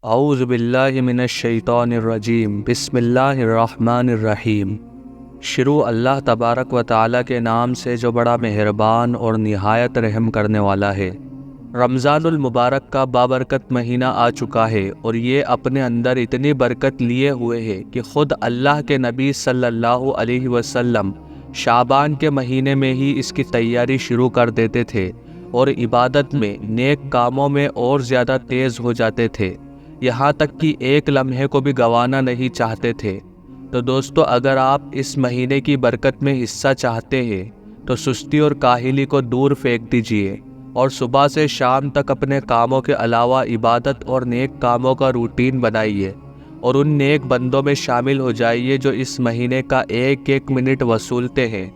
اعوذ باللہ من الشیطان الرجیم بسم اللہ الرحمن الرحیم۔ شروع اللہ تبارک و تعالیٰ کے نام سے جو بڑا مہربان اور نہایت رحم کرنے والا ہے۔ رمضان المبارک کا بابرکت مہینہ آ چکا ہے اور یہ اپنے اندر اتنی برکت لیے ہوئے ہے کہ خود اللہ کے نبی صلی اللہ علیہ وسلم شعبان کے مہینے میں ہی اس کی تیاری شروع کر دیتے تھے اور عبادت میں، نیک کاموں میں اور زیادہ تیز ہو جاتے تھے، یہاں تک کہ ایک لمحے کو بھی گنوانا نہیں چاہتے تھے۔ تو دوستو، اگر آپ اس مہینے کی برکت میں حصہ چاہتے ہیں تو سستی اور کاہلی کو دور پھینک دیجئے اور صبح سے شام تک اپنے کاموں کے علاوہ عبادت اور نیک کاموں کا روٹین بنائیے اور ان نیک بندوں میں شامل ہو جائیے جو اس مہینے کا ایک ایک منٹ وصولتے ہیں۔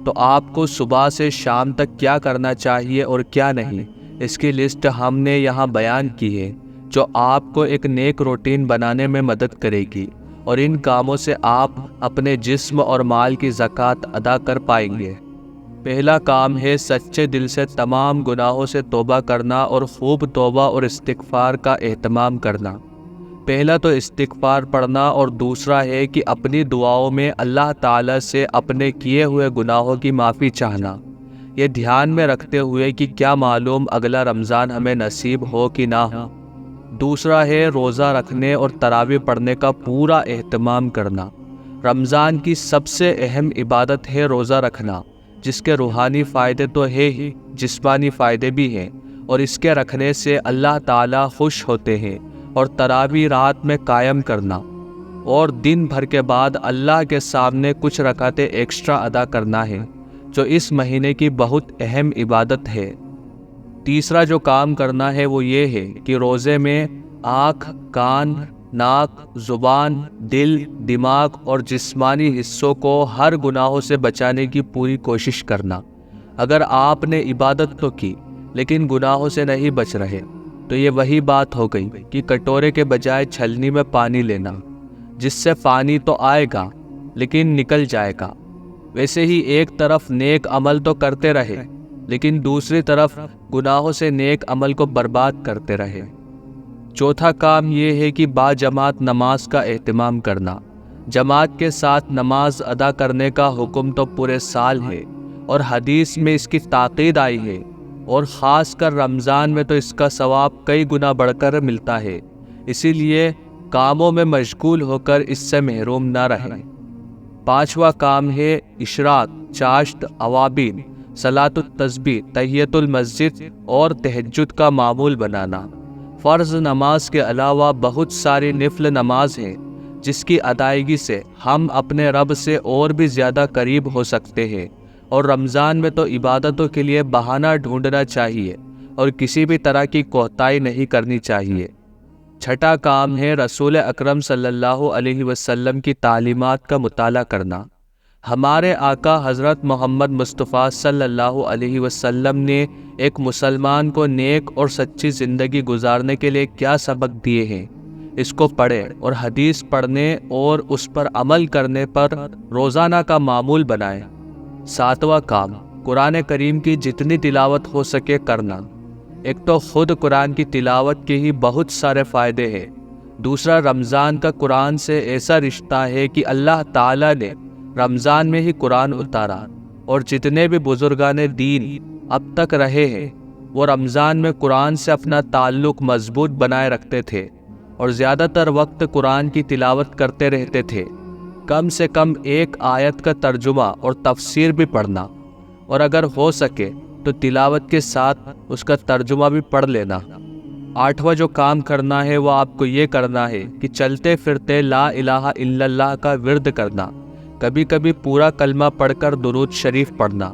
تو آپ کو صبح سے شام تک کیا کرنا چاہیے اور کیا نہیں، اس کی لسٹ ہم نے یہاں بیان کی ہے، جو آپ کو ایک نیک روٹین بنانے میں مدد کرے گی اور ان کاموں سے آپ اپنے جسم اور مال کی زکوٰۃ ادا کر پائیں گے۔ پہلا کام ہے سچے دل سے تمام گناہوں سے توبہ کرنا اور خوب توبہ اور استغفار کا اہتمام کرنا۔ پہلا تو استغفار پڑھنا اور دوسرا ہے کہ اپنی دعاؤں میں اللہ تعالیٰ سے اپنے کیے ہوئے گناہوں کی معافی چاہنا، یہ دھیان میں رکھتے ہوئے کہ کیا معلوم اگلا رمضان ہمیں نصیب ہو کہ نہ ہو۔ دوسرا ہے روزہ رکھنے اور تراویح پڑھنے کا پورا اہتمام کرنا۔ رمضان کی سب سے اہم عبادت ہے روزہ رکھنا، جس کے روحانی فائدے تو ہے ہی، جسمانی فائدے بھی ہیں، اور اس کے رکھنے سے اللہ تعالیٰ خوش ہوتے ہیں۔ اور تراویح رات میں قائم کرنا اور دن بھر کے بعد اللہ کے سامنے کچھ رکعتیں ایکسٹرا ادا کرنا ہے، جو اس مہینے کی بہت اہم عبادت ہے۔ تیسرا جو کام کرنا ہے وہ یہ ہے کہ روزے میں آنکھ، کان، ناک، زبان، دل، دماغ اور جسمانی حصوں کو ہر گناہوں سے بچانے کی پوری کوشش کرنا۔ اگر آپ نے عبادت تو کی لیکن گناہوں سے نہیں بچ رہے تو یہ وہی بات ہو گئی کہ کٹورے کے بجائے چھلنی میں پانی لینا، جس سے پانی تو آئے گا لیکن نکل جائے گا۔ ویسے ہی ایک طرف نیک عمل تو کرتے رہے لیکن دوسری طرف گناہوں سے نیک عمل کو برباد کرتے رہے۔ چوتھا کام یہ ہے کہ باجماعت نماز کا اہتمام کرنا۔ جماعت کے ساتھ نماز ادا کرنے کا حکم تو پورے سال ہے اور حدیث میں اس کی تاکید آئی ہے، اور خاص کر رمضان میں تو اس کا ثواب کئی گنا بڑھ کر ملتا ہے، اسی لیے کاموں میں مشغول ہو کر اس سے محروم نہ رہیں۔ پانچواں کام ہے اشراق، چاشت، اوابین، صلاۃ التسبیح، تحیۃ المسجد اور تہجد کا معمول بنانا۔ فرض نماز کے علاوہ بہت ساری نفل نماز ہیں جس کی ادائیگی سے ہم اپنے رب سے اور بھی زیادہ قریب ہو سکتے ہیں، اور رمضان میں تو عبادتوں کے لیے بہانہ ڈھونڈنا چاہیے اور کسی بھی طرح کی کوتاہی نہیں کرنی چاہیے۔ چھٹا کام ہے رسول اکرم صلی اللہ علیہ وسلم کی تعلیمات کا مطالعہ کرنا۔ ہمارے آقا حضرت محمد مصطفیٰ صلی اللہ علیہ وسلم نے ایک مسلمان کو نیک اور سچی زندگی گزارنے کے لیے کیا سبق دیے ہیں، اس کو پڑھیں اور حدیث پڑھنے اور اس پر عمل کرنے پر روزانہ کا معمول بنائیں۔ ساتواں کام قرآن کریم کی جتنی تلاوت ہو سکے کرنا۔ ایک تو خود قرآن کی تلاوت کے ہی بہت سارے فائدے ہیں، دوسرا رمضان کا قرآن سے ایسا رشتہ ہے کہ اللہ تعالیٰ نے رمضان میں ہی قرآن اتارا، اور جتنے بھی بزرگان دین اب تک رہے ہیں وہ رمضان میں قرآن سے اپنا تعلق مضبوط بنائے رکھتے تھے اور زیادہ تر وقت قرآن کی تلاوت کرتے رہتے تھے۔ کم سے کم ایک آیت کا ترجمہ اور تفسیر بھی پڑھنا، اور اگر ہو سکے تو تلاوت کے ساتھ اس کا ترجمہ بھی پڑھ لینا۔ آٹھواں جو کام کرنا ہے وہ آپ کو یہ کرنا ہے کہ چلتے پھرتے لا الہ الا اللہ کا ورد کرنا، کبھی کبھی پورا کلمہ پڑھ کر درود شریف پڑھنا۔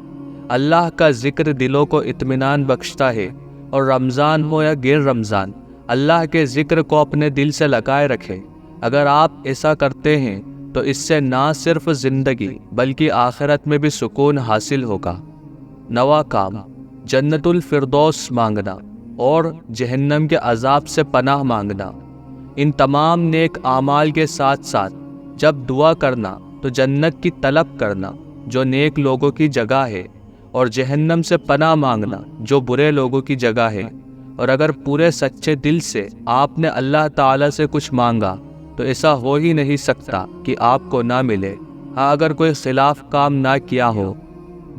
اللہ کا ذکر دلوں کو اطمینان بخشتا ہے، اور رمضان ہو یا غیر رمضان اللہ کے ذکر کو اپنے دل سے لگائے رکھیں۔ اگر آپ ایسا کرتے ہیں تو اس سے نہ صرف زندگی بلکہ آخرت میں بھی سکون حاصل ہوگا۔ نواں کام جنت الفردوس مانگنا اور جہنم کے عذاب سے پناہ مانگنا۔ ان تمام نیک اعمال کے ساتھ ساتھ جب دعا کرنا تو جنت کی طلب کرنا جو نیک لوگوں کی جگہ ہے، اور جہنم سے پناہ مانگنا جو برے لوگوں کی جگہ ہے، اور اگر پورے سچے دل سے آپ نے اللہ تعالیٰ سے کچھ مانگا تو ایسا ہو ہی نہیں سکتا کہ آپ کو نہ ملے۔ ہاں اگر کوئی خلاف کام نہ کیا ہو۔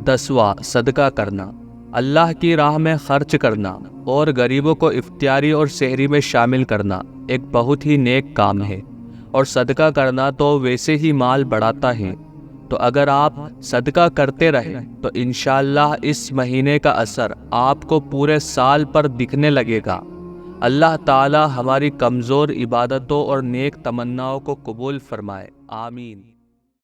10واں، صدقہ کرنا، اللہ کی راہ میں خرچ کرنا اور غریبوں کو افطاری اور سحری میں شامل کرنا ایک بہت ہی نیک کام ہے، اور صدقہ کرنا تو ویسے ہی مال بڑھاتا ہے۔ تو اگر آپ صدقہ کرتے رہے تو انشاءاللہ اس مہینے کا اثر آپ کو پورے سال پر دکھنے لگے گا۔ اللہ تعالی ہماری کمزور عبادتوں اور نیک تمناؤں کو قبول فرمائے، آمین۔